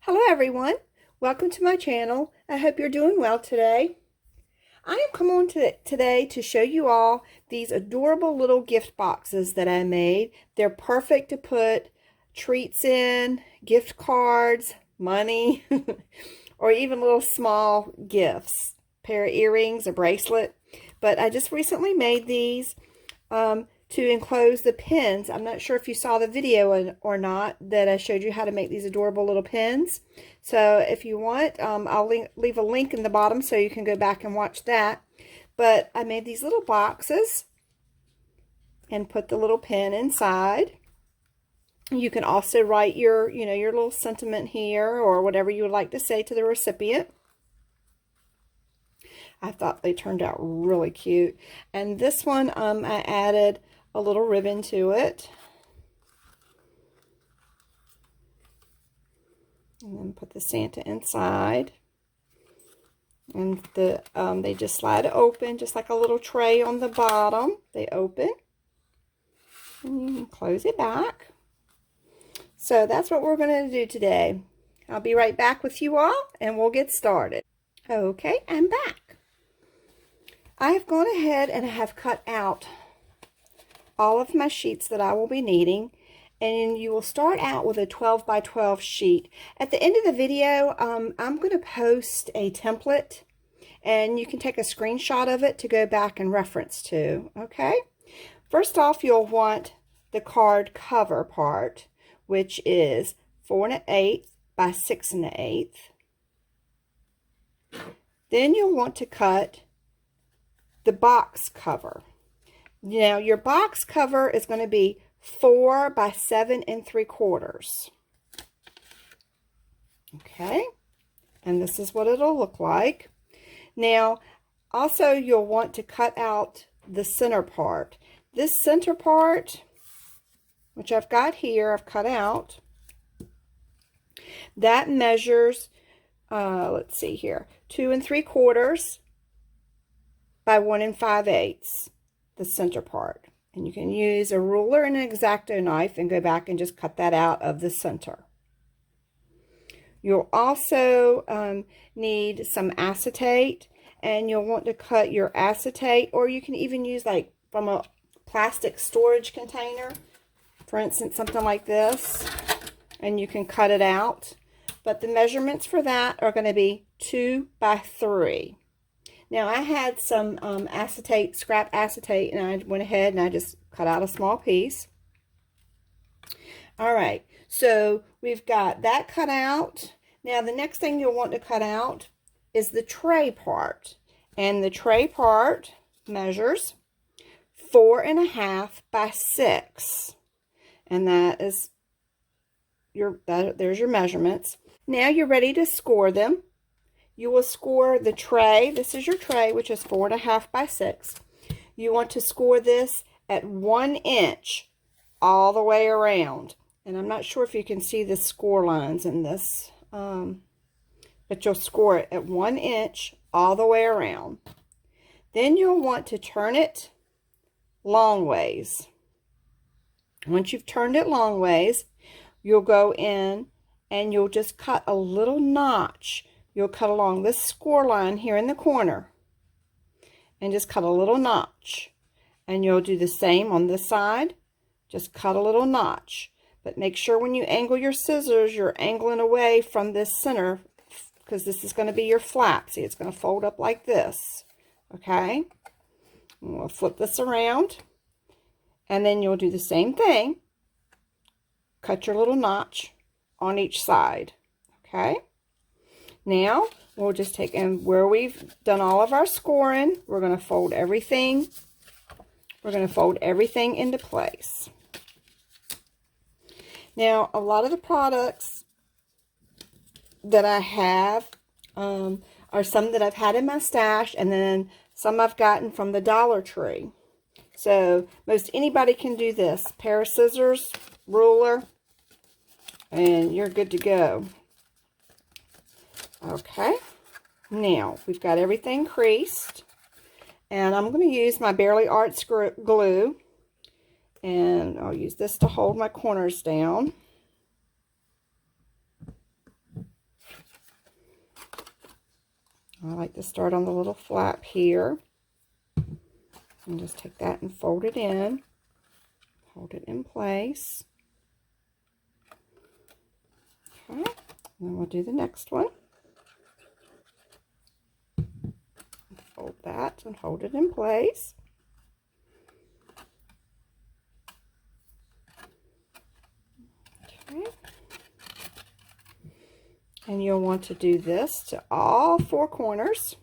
Hello everyone, welcome to my channel. I hope you're doing well today. I am coming on today to show you all these adorable little gift boxes that I made. They're perfect to put treats in, gift cards, money, or even little small gifts, a pair of earrings, a bracelet. But I just recently made these to enclose the pins. I'm not sure if you saw the video or not that I showed you how to make these adorable little pins. So if you want, I'll leave a link in the bottom so you can go back and watch that. But I made these little boxes and put the little pin inside. You can also write your little sentiment here or whatever you would like to say to the recipient. I thought they turned out really cute. And this one, I added a little ribbon to it. And then put the Santa inside. And they just slide open, just like a little tray on the bottom. They open. And you can close it back. So that's what we're going to do today. I'll be right back with you all, and we'll get started. Okay, I'm back. I have gone ahead and I have cut out all of my sheets that I will be needing, and you will start out with a 12 by 12 sheet. At the end of the video, I'm going to post a template, and you can take a screenshot of it to go back and reference to. Okay, first off, you'll want the card cover part, which is 4 1/8 by 6 1/8. Then you'll want to cut the box cover. Now your box cover is going to be 4 by 7 3/4. Okay, and this is what it'll look like. Now also you'll want to cut out the center part. This center part, which I've got here, I've cut out, that measures let's see here, 2 3/4 by 1 5/8, the center part. And you can use a ruler and an X-Acto knife and go back and just cut that out of the center. You'll also need some acetate, and you'll want to cut your acetate, or you can even use like from a plastic storage container, for instance, something like this, and you can cut it out. But the measurements for that are going to be 2 by 3. Now I had some acetate, scrap acetate, and I went ahead and I just cut out a small piece. All right, so we've got that cut out. Now the next thing you'll want to cut out is the tray part. And the tray part measures 4 1/2 by 6. And that is there's your measurements. Now you're ready to score them. You will score the tray. This is your tray, which is 4 1/2 by 6. You want to score this at 1 inch all the way around. And I'm not sure if you can see the score lines in this, but you'll score it at 1 inch all the way around. Then you'll want to turn it long ways. Once you've turned it long ways, you'll go in and you'll just cut a little notch. You'll cut along this score line here in the corner and just cut a little notch. And you'll do the same on this side. Just cut a little notch. But make sure when you angle your scissors, you're angling away from this center, because this is going to be your flap. See, it's going to fold up like this. Okay? And we'll flip this around. And then you'll do the same thing. Cut your little notch on each side. Okay? Now, we'll just take, and where we've done all of our scoring, we're going to fold everything. We're going to fold everything into place. Now, a lot of the products that I have are some that I've had in my stash, and then some I've gotten from the Dollar Tree. So, most anybody can do this. Pair of scissors, ruler, and you're good to go. Okay, now we've got everything creased, and I'm going to use my Barely Arts glue, and I'll use this to hold my corners down. I like to start on the little flap here. And just take that and fold it in. Hold it in place. Okay, and then we'll do the next one. Fold that and hold it in place. Okay. And you'll want to do this to all 4 corners.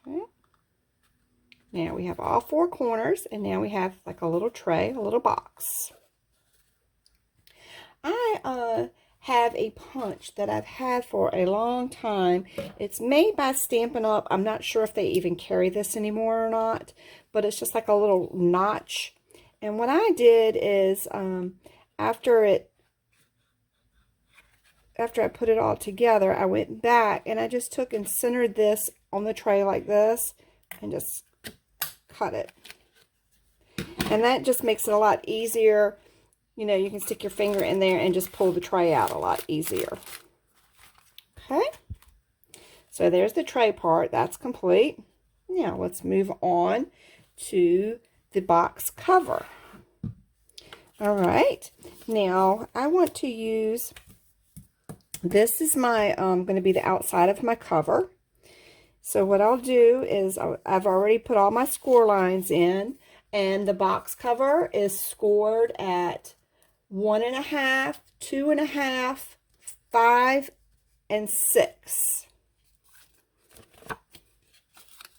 Okay. Now we have all 4 corners, and now we have like a little tray, a little box. I have a punch that I've had for a long time. It's made by Stampin' Up. I'm not sure if they even carry this anymore or not, but it's just like a little notch. And what I did is after I put it all together, I went back and I just took and centered this on the tray like this and just cut it. And that just makes it a lot easier. You know, you can stick your finger in there and just pull the tray out a lot easier. Okay. So there's the tray part. That's complete. Now let's move on to the box cover. All right. Now I want to use, this is my, going to be the outside of my cover. So what I'll do is I've already put all my score lines in, and the box cover is scored at 1.5, 2.5, 5, and 6.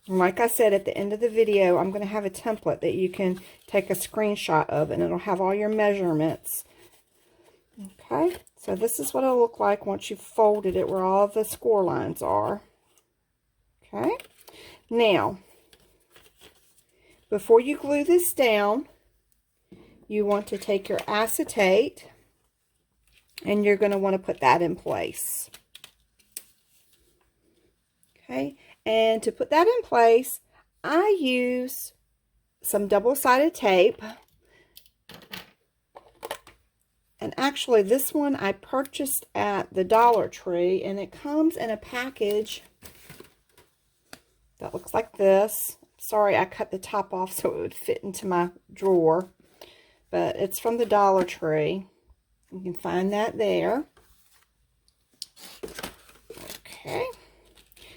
And like I said at the end of the video, I'm going to have a template that you can take a screenshot of, and it'll have all your measurements. Okay, so this is what it'll look like once you've folded it where all the score lines are. Okay, now, before you glue this down, you want to take your acetate, and you're going to want to put that in place. Okay, and to put that in place, I use some double-sided tape. And actually, this one I purchased at the Dollar Tree, and it comes in a package that looks like this. Sorry, I cut the top off so it would fit into my drawer. But it's from the Dollar Tree. You can find that there. Okay.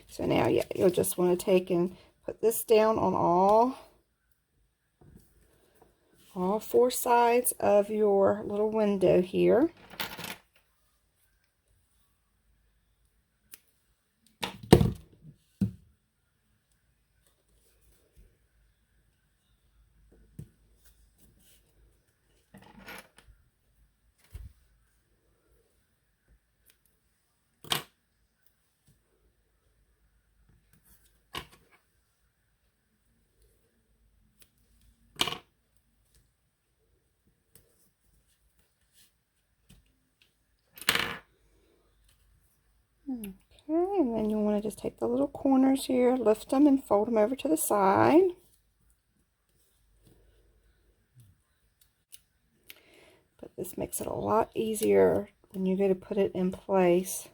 So now, yeah, you'll just want to take and put this down on all 4 sides of your little window here. Okay, and then you want to just take the little corners here, lift them, and fold them over to the side. But this makes it a lot easier when you go to put it in place.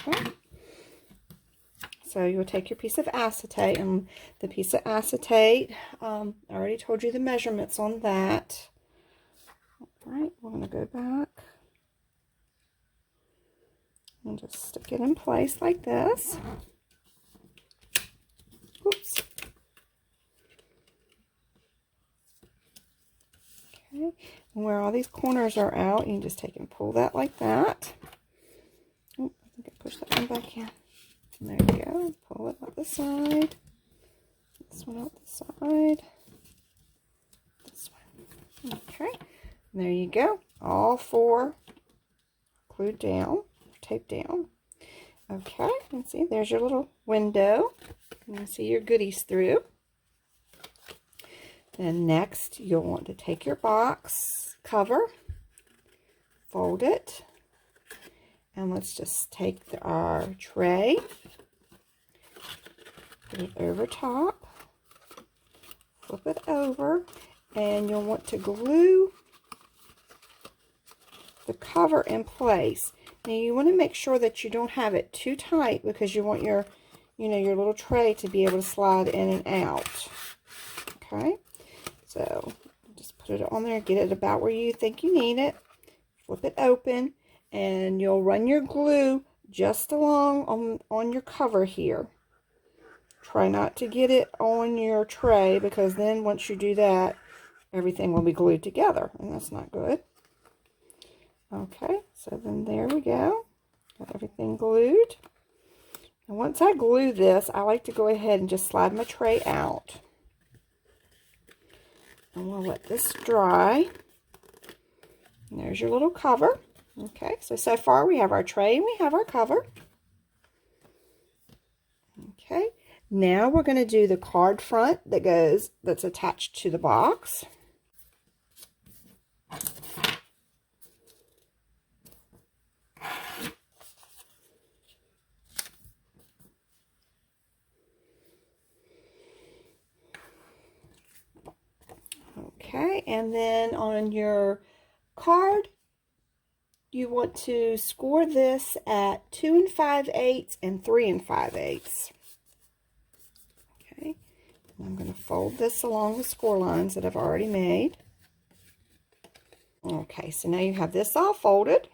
Okay. So you'll take your piece of acetate, and the piece of acetate, I already told you the measurements on that. All right, we're going to go back and just stick it in place like this. Oops. Okay, and where all these corners are out, you can just take and pull that like that. Oh, I think I pushed that one back in. And there you go. Pull it out the side. This one out the side. This one. Okay. And there you go. All 4 glued down, taped down. Okay. And see, there's your little window. You can see your goodies through. Then next, you'll want to take your box cover, fold it, and let's just take our tray, put it over top, flip it over, and you'll want to glue the cover in place. Now you want to make sure that you don't have it too tight because you want your, your little tray to be able to slide in and out. Okay, so just put it on there, get it about where you think you need it, flip it open, and you'll run your glue just along on your cover here. Try not to get it on your tray because then once you do that, everything will be glued together, and that's not good. Okay, so then there we go. Got everything glued. And once I glue this, I like to go ahead and just slide my tray out. And we'll let this dry. And there's your little cover. Okay, so far we have our tray and we have our cover. Okay, now we're going to do the card front that's attached to the box. Okay, and then on your card, you want to score this at 2 5/8 and 3 5/8. Okay, and I'm going to fold this along the score lines that I've already made. Okay, so now you have this all folded.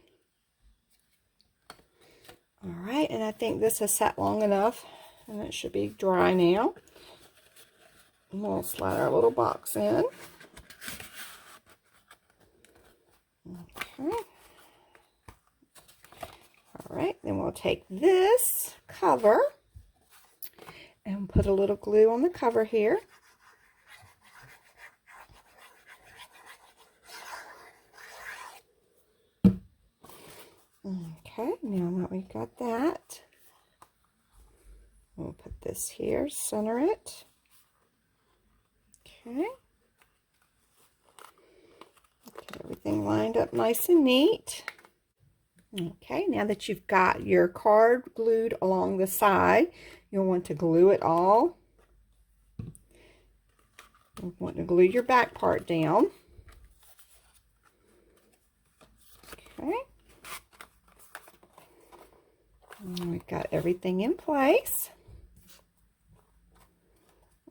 All right, and I think this has sat long enough, and it should be dry now. And we'll slide our little box in. Okay. All right, then we'll take this cover and put a little glue on the cover here. Okay, now that we've got that, we'll put this here, center it. Okay. Get everything lined up nice and neat. Okay, now that you've got your card glued along the side, you'll want to glue it all. You'll want to glue your back part down. Okay. And we've got everything in place.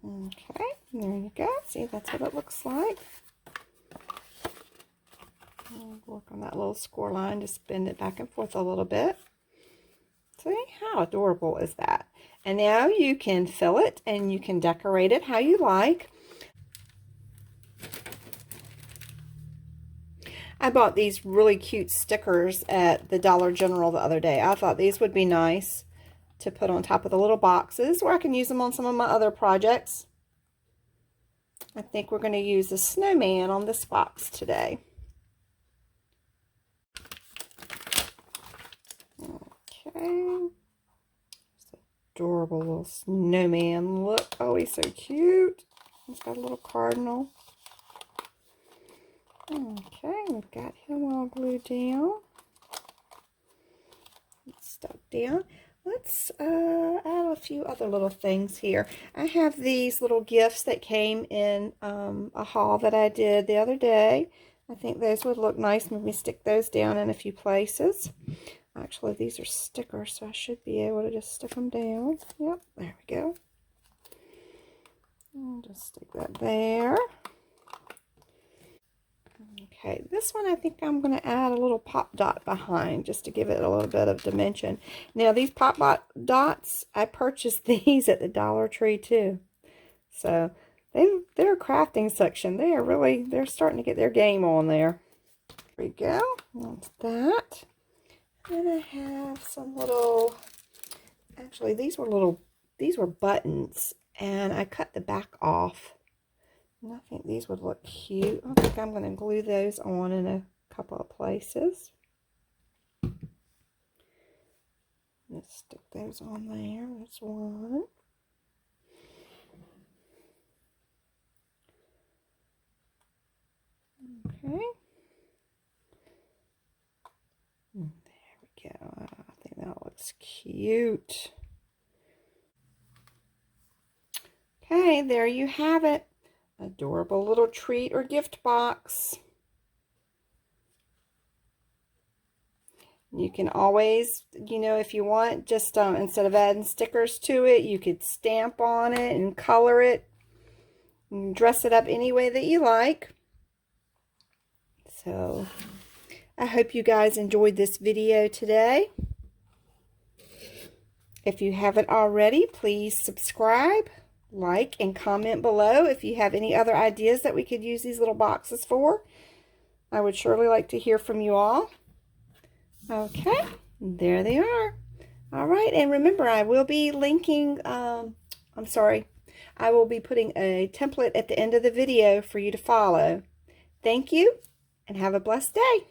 Okay, there you go. See, that's what it looks like. I'll work on that little score line, just bend it back and forth a little bit. See, how adorable is that? And now you can fill it and you can decorate it how you like. I bought these really cute stickers at the Dollar General the other day. I thought these would be nice to put on top of the little boxes, or I can use them on some of my other projects. I think we're going to use a snowman on this box today. Okay. It's adorable little snowman. Look, oh, he's so cute. He's got a little cardinal. Okay, we've got him all glued down. It's stuck down. Let's add a few other little things here. I have these little gifts that came in a haul that I did the other day. I think those would look nice. Maybe stick those down in a few places. Actually, these are stickers, so I should be able to just stick them down. Yep, there we go. I'll just stick that there. Okay, this one I think I'm going to add a little pop dot behind just to give it a little bit of dimension. Now, these pop dots, I purchased these at the Dollar Tree too. So, their crafting section, they're starting to get their game on there. There we go. That's that. Then I have some little, actually these were buttons, and I cut the back off. And I think these would look cute. I think I'm going to glue those on in a couple of places. Let's stick those on there. That's one. Okay. There we go. I think that looks cute. Okay, there you have it. Adorable little treat or gift box. You can always, if you want, just instead of adding stickers to it, you could stamp on it and color it and dress it up any way that you like. So, I hope you guys enjoyed this video today. If you haven't already, please subscribe, like, and comment below if you have any other ideas that we could use these little boxes for. I would surely like to hear from you all. Okay, there they are. All right, and remember, I will be linking, I will be putting a template at the end of the video for you to follow. Thank you, and have a blessed day.